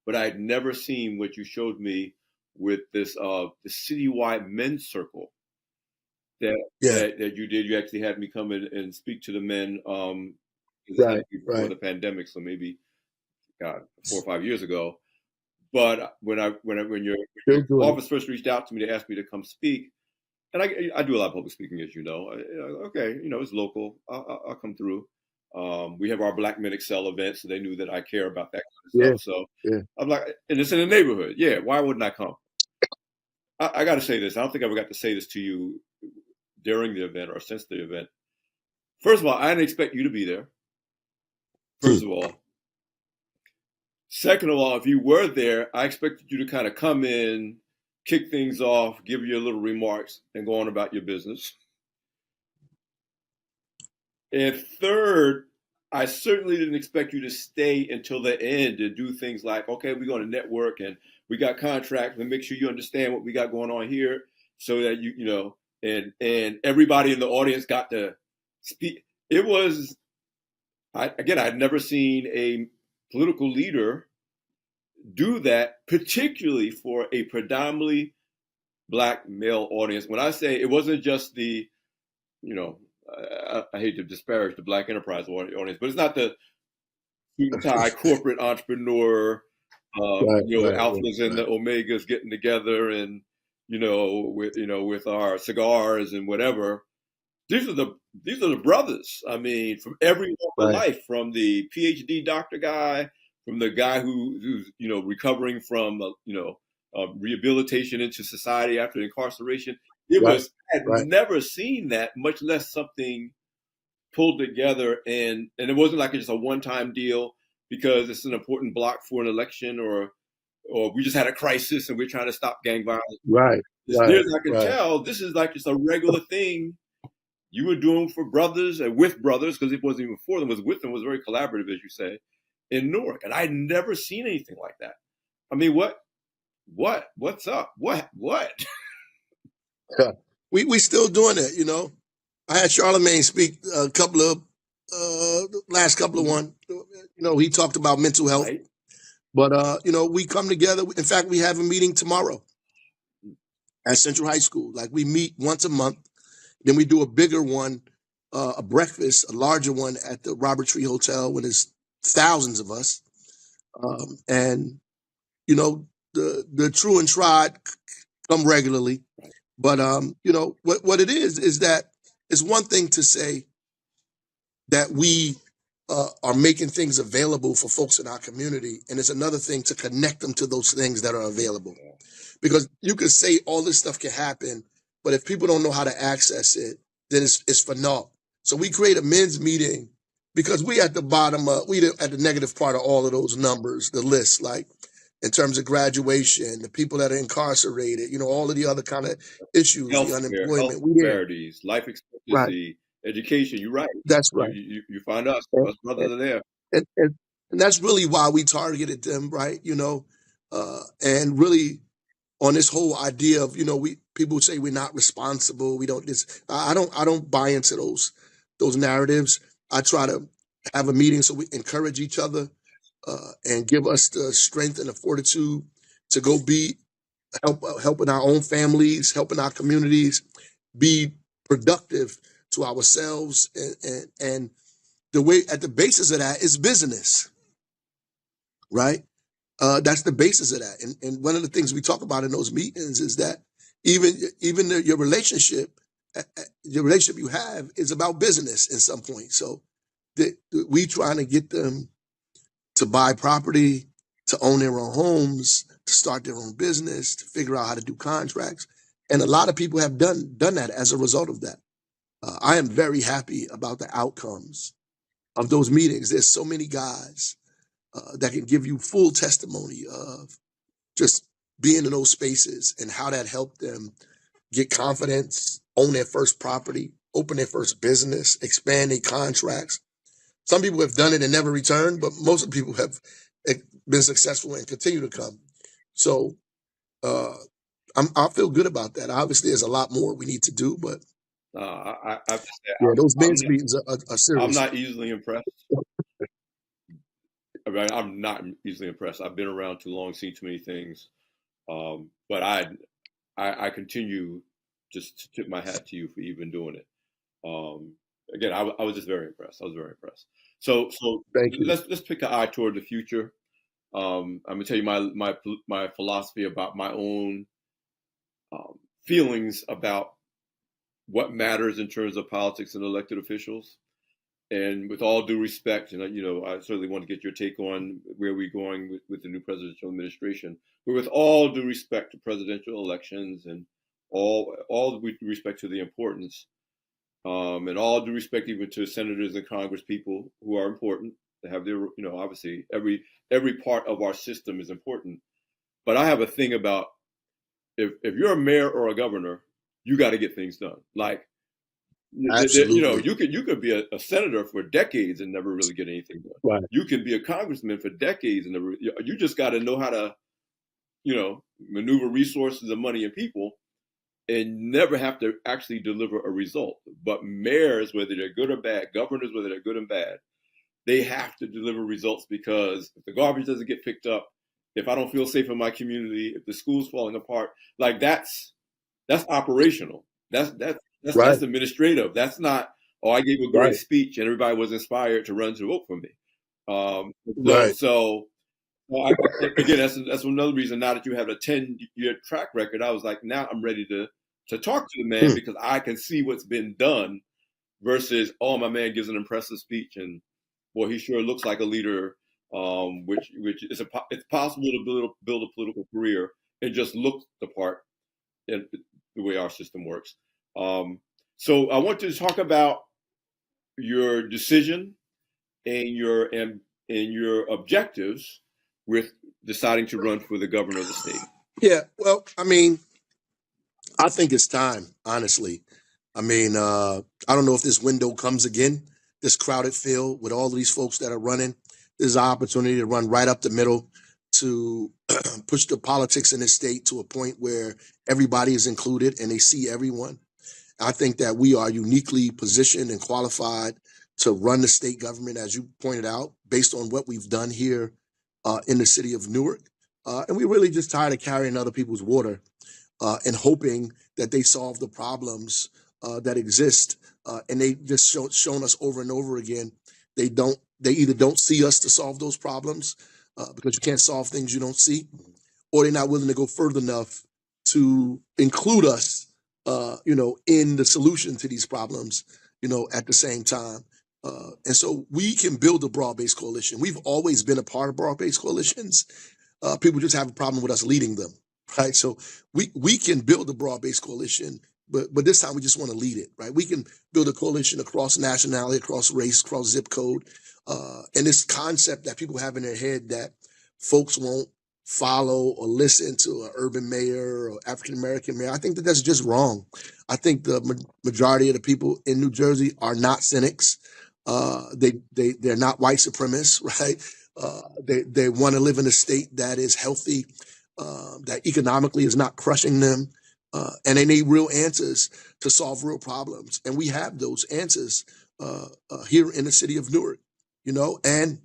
but I'd never seen what you showed me with this the citywide men's circle that you did. You actually had me come in and speak to the men before the pandemic, so maybe 4 or 5 years ago. But when your office first reached out to me to ask me to come speak, and I do a lot of public speaking, as you know. Okay, it's local. I'll come through. We have our Black Men Excel event, so they knew that I care about that kind of stuff. So I'm like, and it's in the neighborhood. Yeah, why wouldn't I come? I got to say this. I don't think I ever got to say this to you during the event or since the event. First of all, I didn't expect you to be there. First of all. Second of all, if you were there, I expected you to kind of come in, kick things off, give your little remarks, and go on about your business. And third, I certainly didn't expect you to stay until the end and do things like, okay, we're going to network and we got contracts and make sure you understand what we got going on here so that and everybody in the audience got to speak. It was, I'd never seen a political leader do that, particularly for a predominantly Black male audience. When I say it wasn't just the, I hate to disparage the Black enterprise audience, but it's not the corporate entrepreneur, alphas and the omegas getting together and with our cigars and whatever. These are the brothers. I mean, from every walk of life, from the PhD doctor guy, from the guy who's recovering from rehabilitation into society after incarceration. I'd never seen that, much less something pulled together, and it wasn't like just a one-time deal because it's an important block for an election or we just had a crisis and we're trying to stop gang violence. As near as I can tell, this is like just a regular thing you were doing for brothers and with brothers, because it wasn't even for them, it was with them, it was very collaborative, as you say, in Newark. And I'd never seen anything like that. I mean, what's up? What?
We still doing it, I had Charlemagne speak a couple of last couple of one. He talked about mental health, but we come together. In fact, we have a meeting tomorrow at Central High School. Like we meet once a month, then we do a bigger one, a breakfast, a larger one at the Robert Tree Hotel when there's thousands of us. And you know, the true and tried come regularly. But you know, what it is that it's one thing to say that we are making things available for folks in our community, and it's another thing to connect them to those things that are available. Because you can say all this stuff can happen, but if people don't know how to access it, then it's for naught. So we create a men's meeting because we at the bottom, at the negative part of all of those numbers, the list, like in terms of graduation, the people that are incarcerated, you know, all of the other kind of issues, the
Healthcare, health
unemployment. We there,
disparities, life
right?
expectancy, education. You're right.
That's
You
right.
you, you find us.
And,
Us brothers
and,
are there.
and, and and that's really why we targeted them, right? You know, and really on this whole idea of, you know, we people say we're not responsible, we don't this. I don't buy into those narratives. I try to have a meeting so we encourage each other and give us the strength and the fortitude to go be helping our own families, helping our communities, be productive to ourselves, and the way at the basis of that is business, right? That's the basis of that. And one of the things we talk about in those meetings is that your your relationship you have is about business in some point. So we trying to get them to buy property, to own their own homes, to start their own business, to figure out how to do contracts. And a lot of people have done that as a result of that. I am very happy about the outcomes of those meetings. There's so many guys that can give you full testimony of just being in those spaces and how that helped them get confidence, own their first property, open their first business, expand their contracts. Some people have done it and never returned, but most of the people have been successful and continue to come. So uh, I feel good about that. Obviously, there's a lot more we need to do, but
I have to say,
yeah, those
I'm
men's
not,
meetings are
I'm
serious.
not easily impressed. I mean, I'm not easily impressed. I've been around too long, seen too many things. But I continue just to tip my hat to you for even doing it. Um, Again, I was just very impressed. I was very impressed. So
Thank you.
let's pick an eye toward the future. I'm gonna tell you my philosophy about my own feelings about what matters in terms of politics and elected officials. And with all due respect, and I certainly want to get your take on where we're going with the new presidential administration. But with all due respect to presidential elections and all due respect to the importance, and all due respect even to senators and Congress people who are important to have their, obviously every part of our system is important. But I have a thing about if you're a mayor or a governor, you got to get things done. Like
Absolutely.
you could be a senator for decades and never really get anything done.
Right.
You can be a congressman for decades and never. You just got to know how to, maneuver resources and money and people, and never have to actually deliver a result. But mayors, whether they're good or bad, governors, whether they're good and bad, they have to deliver results because if the garbage doesn't get picked up, if I don't feel safe in my community, if the school's falling apart, like that's operational. That's
Right.
administrative. That's not. Oh, I gave a great
Right.
speech and everybody was inspired to run to vote for me. Um, so
Right.
so well, again, that's another reason. Now that you have a 10-year track record, I was like, now I'm ready to talk to the man
Hmm.
because I can see what's been done. Versus, oh, my man gives an impressive speech and boy, he sure looks like a leader. Which is it's possible to build a political career and just look the part in the way our system works. Um, so I want to talk about your decision and your objectives with deciding to run for the governor of the state.
Yeah. Well, I mean, I think it's time, honestly. I mean, I don't know if this window comes again, this crowded field with all of these folks that are running. There's an opportunity to run right up the middle to push the politics in this state to a point where everybody is included and they see everyone. I think that we are uniquely positioned and qualified to run the state government, as you pointed out, based on what we've done here in the city of Newark. And we're really just tired of carrying other people's water. and hoping that they solve the problems that exist. And they just shown us over and over again. They either don't see us to solve those problems because you can't solve things you don't see, or they're not willing to go further enough to include us, in the solution to these problems, at the same time. And so we can build a broad-based coalition. We've always been a part of broad-based coalitions. People just have a problem with us leading them, right? So we can build a broad-based coalition, but this time we just want to lead it, right? We can build a coalition across nationality, across race, across zip code, and this concept that people have in their head that folks won't follow or listen to an urban mayor or African American mayor. I think that that's just wrong. I think the majority of the people in New Jersey are not cynics. They're not white supremacists, right? They want to live in a state that is healthy, that economically is not crushing them, and they need real answers to solve real problems. And we have those answers here in the city of Newark, and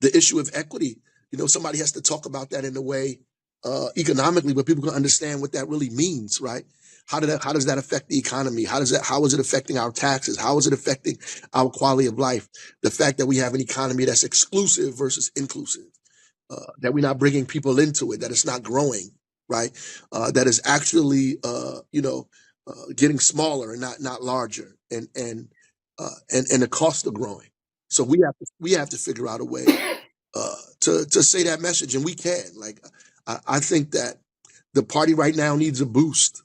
the issue of equity. Somebody has to talk about that in a way economically where people can understand what that really means, right? How does that affect the economy? How is it affecting our taxes? How is it affecting our quality of life? The fact that we have an economy that's exclusive versus inclusive, that we're not bringing people into it, that it's not growing, right? That is actually, getting smaller and not larger, and the cost of growing. So we have to figure out a way to say that message, and we can. Like, I think that the party right now needs a boost,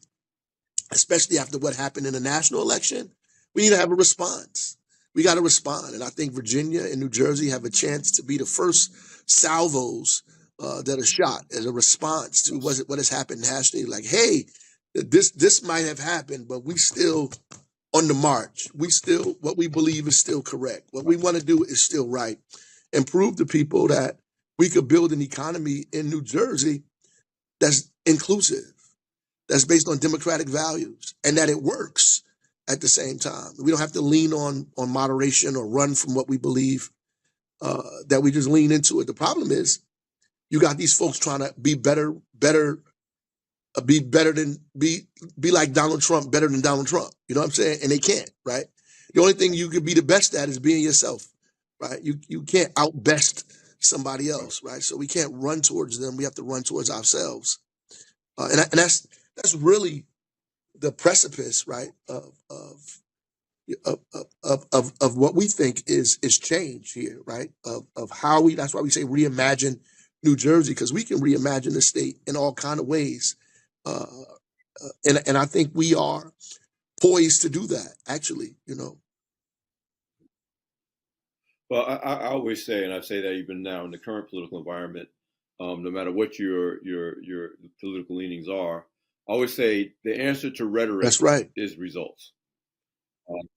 especially after what happened in the national election. We need to have a response. We got to respond, and I think Virginia and New Jersey have a chance to be the first salvos that are shot as a response to what has happened nationally. Like, hey, this might have happened, but we still on the march. We still, what we believe is still correct. What we want to do is still right, and prove to people that we could build an economy in New Jersey that's inclusive, that's based on democratic values, and that it works at the same time. We don't have to lean on moderation or run from what we believe, that we just lean into it. The problem is you got these folks trying to be be like Donald Trump, better than Donald Trump. You know what I'm saying? And they can't, right? The only thing you can be the best at is being yourself, right? You can't outbest somebody else, right? So we can't run towards them. We have to run towards ourselves, and that's really the precipice, right, of what we think is change here, right? Of how we. That's why we say reimagine New Jersey, because we can reimagine the state in all kind of ways, and I think we are poised to do that. Actually,
Well, I always say, and I say that even now in the current political environment, no matter what your political leanings are, I always say the answer to rhetoric
that's right.
is results.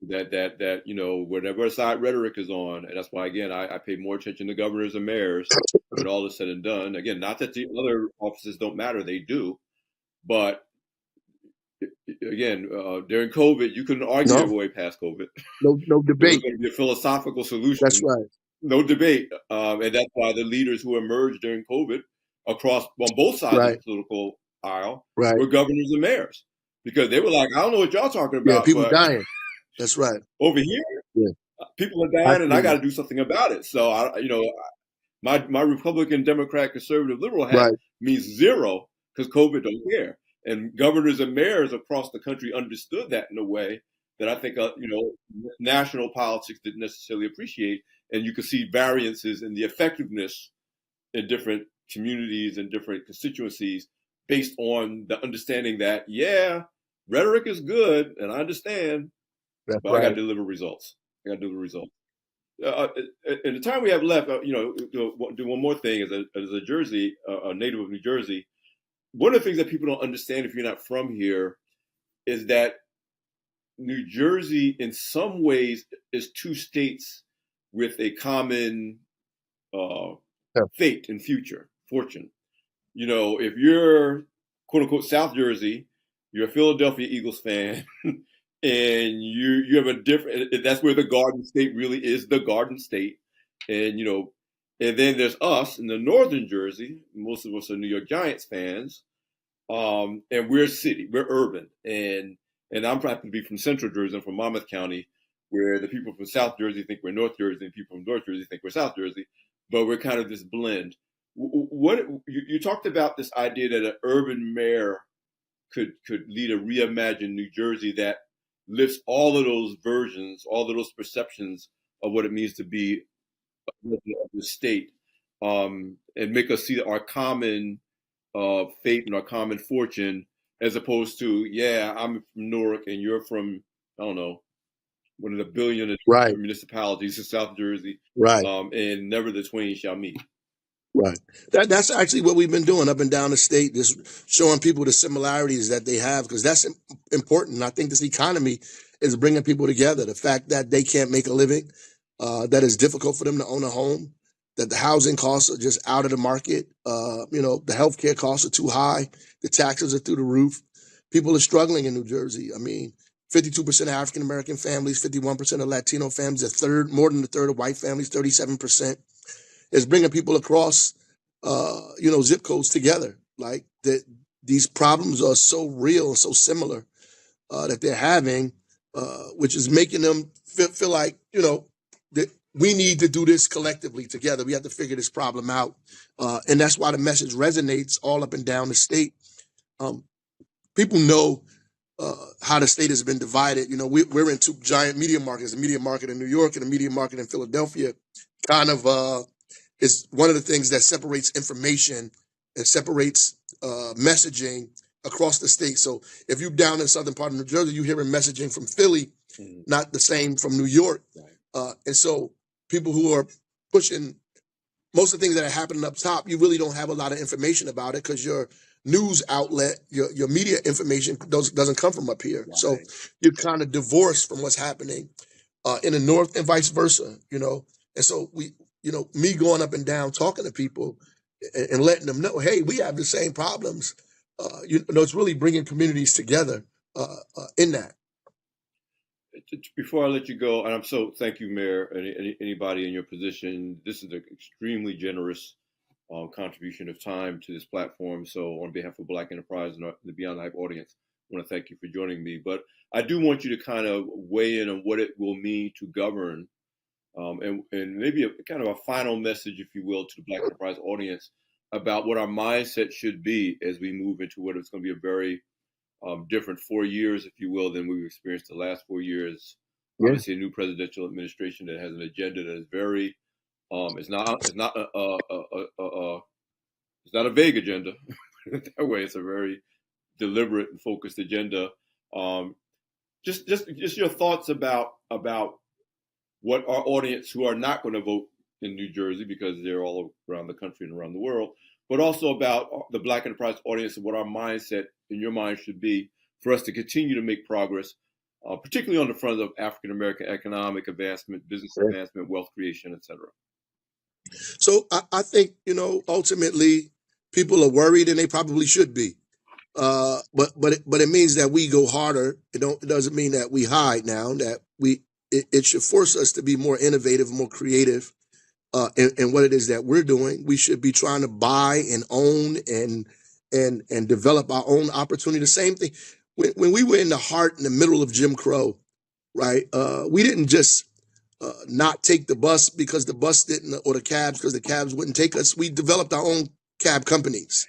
That whatever side rhetoric is on, and that's why again I pay more attention to governors and mayors when all is said and done. Again, not that the other offices don't matter, they do, but again, during COVID, you couldn't argue your
No,
way past COVID.
no
There was
debate.
going to be a philosophical
That's
solution,
right.
no debate, and that's why the leaders who emerged during COVID across on both sides of the
Right.
political aisle
Right.
were governors and mayors because they were like, I don't know what y'all talking
Yeah.
about,
People
but
dying. That's right.
over here
Yeah.
people are dying, and I got
Absolutely.
to do something about it. So my Republican, Democrat, conservative, liberal hat
Right.
means zero because COVID don't care. And governors and mayors across the country understood that in a way that I think national politics didn't necessarily appreciate. And you could see variances in the effectiveness in different communities and different constituencies based on the understanding that rhetoric is good and I understand,
That's
but I got to
right.
deliver results. I got to deliver results. In the time we have left, do one more thing as a Jersey, a native of New Jersey. One of the things that people don't understand if you're not from here is that New Jersey, in some ways, is two states with a common uh,
Yeah.
fate and future fortune. If you're quote unquote South Jersey, you're a Philadelphia Eagles fan, and you have a different. That's where the Garden State really is, the Garden State, and and then there's us in the Northern Jersey. Most of us are New York Giants fans, And we're a city, we're urban, and I'm happen to be from Central Jersey, I'm from Monmouth County, where the people from South Jersey think we're North Jersey, and people from North Jersey think we're South Jersey, but we're kind of this blend. What you talked about this idea that an urban mayor could lead a reimagined New Jersey that lifts all of those versions, all of those perceptions of what it means to be a resident of the state, and make us see our common fate and our common fortune, as opposed to, yeah, I'm from Newark and you're from, I don't know, one of the billion
Right,
municipalities in South Jersey,
right.
and never the twain shall meet.
Right. That's actually what we've been doing up and down the state, just showing people the similarities that they have, because that's important. I think this economy is bringing people together. The fact that they can't make a living, that it's difficult for them to own a home, that the housing costs are just out of the market. The healthcare costs are too high, the taxes are through the roof. People are struggling in New Jersey. I mean, 52% of African American families, 51% of Latino families, more than a third of white families, 37%. Is bringing people across, zip codes together. Like that, these problems are so real and so similar that they're having, which is making them feel like that we need to do this collectively together. We have to figure this problem out, and that's why the message resonates all up and down the state. Um, People know how the state has been divided. We're in two giant media markets: a media market in New York and a media market in Philadelphia. Kind of. Is one of the things that separates information and separates messaging across the state. So if you're down in southern part of New Jersey, you're hearing messaging from Philly, not the same from New York. And so people who are pushing most of the things that are happening up top, you really don't have a lot of information about it because your news outlet, your media information doesn't come from up here. Right. So you're kind of divorced from what's happening in the north and vice versa. And so me going up and down talking to people and letting them know, hey, we have the same problems. It's really bringing communities together in that.
Before I let you go, and I'm so thank you, Mayor, anybody in your position. This is an extremely generous contribution of time to this platform. So on behalf of Black Enterprise and the Beyond the Hype audience, I want to thank you for joining me. But I do want you to kind of weigh in on what it will mean to govern, and maybe a kind of a final message, if you will, to the Black Enterprise audience about what our mindset should be as we move into what is going to be a very different 4 years, if you will, than we've experienced the last 4 years. Yeah. Obviously, a new presidential administration that has an agenda that is very, it's not a vague agenda. That way, it's a very deliberate and focused agenda. Just your thoughts about what our audience who are not going to vote in New Jersey, because they're all around the country and around the world, but also about the Black Enterprise audience and what our mindset in your mind should be for us to continue to make progress, particularly on the front of African American economic advancement, business advancement, wealth creation, et cetera.
So I think, ultimately people are worried, and they probably should be. But it means that we go harder. It doesn't mean that we hide now. That it should force us to be more innovative, more creative in what it is that we're doing. We should be trying to buy and own and develop our own opportunity. The same thing when we were in the middle of Jim Crow, right? We didn't just not take the bus because the bus didn't, or the cabs because the cabs wouldn't take us. We developed our own cab companies,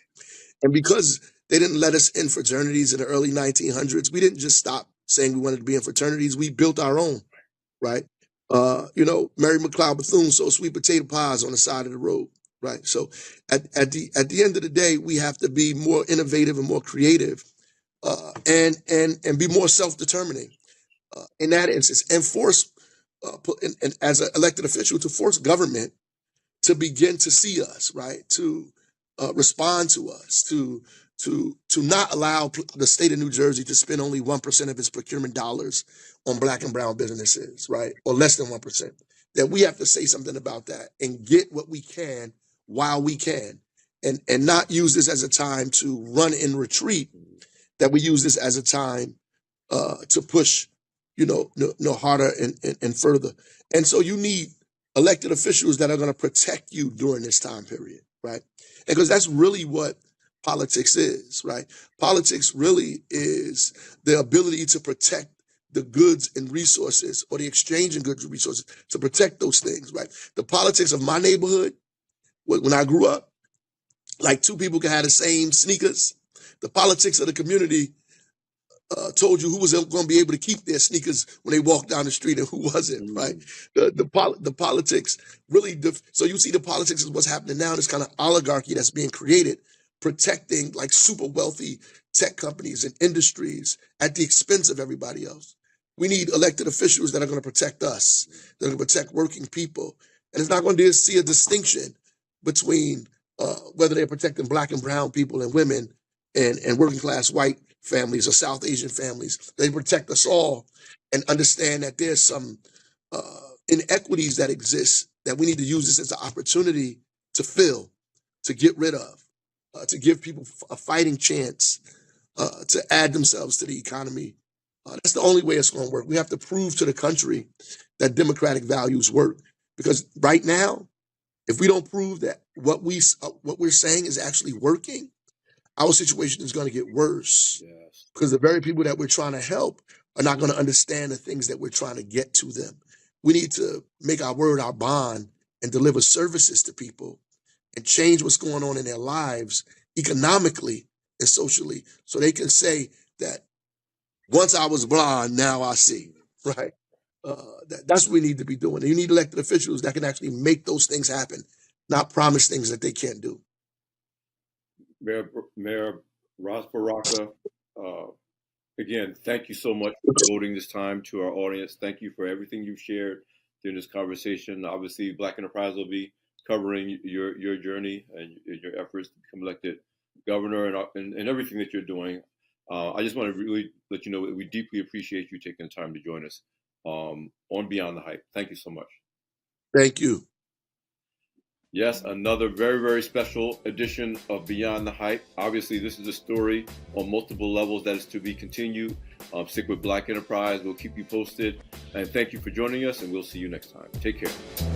and because they didn't let us in fraternities in the early 1900s, we didn't just stop saying we wanted to be in fraternities. We built our own, right? Mary McLeod Bethune sold sweet potato pies on the side of the road, right? So at the end of the day, we have to be more innovative and more creative, and be more self-determining in that instance, and force and as an elected official, to force government to begin to see us, right? To respond to us, to not allow the state of New Jersey to spend only 1% of its procurement dollars on Black and brown businesses, right? Or less than 1%. That we have to say something about that and get what we can while we can, and not use this as a time to run and retreat. That we use this as a time to push, no harder and further. And so you need elected officials that are going to protect you during this time period, right? Because that's really what politics is, right? Politics really is the ability to protect the goods and resources, or the exchange in goods and resources, to protect those things, right? The politics of my neighborhood, when I grew up, like two people could have the same sneakers. The politics of the community told you who was going to be able to keep their sneakers when they walked down the street and who wasn't, right? The politics really, so you see the politics is what's happening now, this kind of oligarchy that's being created, protecting like super wealthy tech companies and industries at the expense of everybody else. We need elected officials that are going to protect us, that are going to protect working people. And it's not going to see a distinction between whether they're protecting Black and brown people and women and working class white families or South Asian families. They protect us all, and understand that there's some inequities that exist that we need to use this as an opportunity to fill, to get rid of, to give people a fighting chance to add themselves to the economy. That's the only way it's going to work. We have to prove to the country that democratic values work. Because right now, if we don't prove that what we're saying is actually working, our situation is going to get worse.
Yes.
Because the very people that we're trying to help are not going to understand the things that we're trying to get to them. We need to make our word our bond and deliver services to people and change what's going on in their lives economically and socially, so they can say that once I was blind, now I see, right? That's what we need to be doing. And you need elected officials that can actually make those things happen, not promise things that they can't do.
Mayor Ras Baraka, again, thank you so much for devoting this time to our audience. Thank you for everything you've shared during this conversation. Obviously, Black Enterprise will be covering your journey and your efforts to become elected governor and everything that you're doing. I just want to really let you know that we deeply appreciate you taking the time to join us on Beyond the Hype. Thank you so much.
Thank you.
Yes, another very, very special edition of Beyond the Hype. Obviously, this is a story on multiple levels that is to be continued. Stick with Black Enterprise. We'll keep you posted. And thank you for joining us, and we'll see you next time. Take care.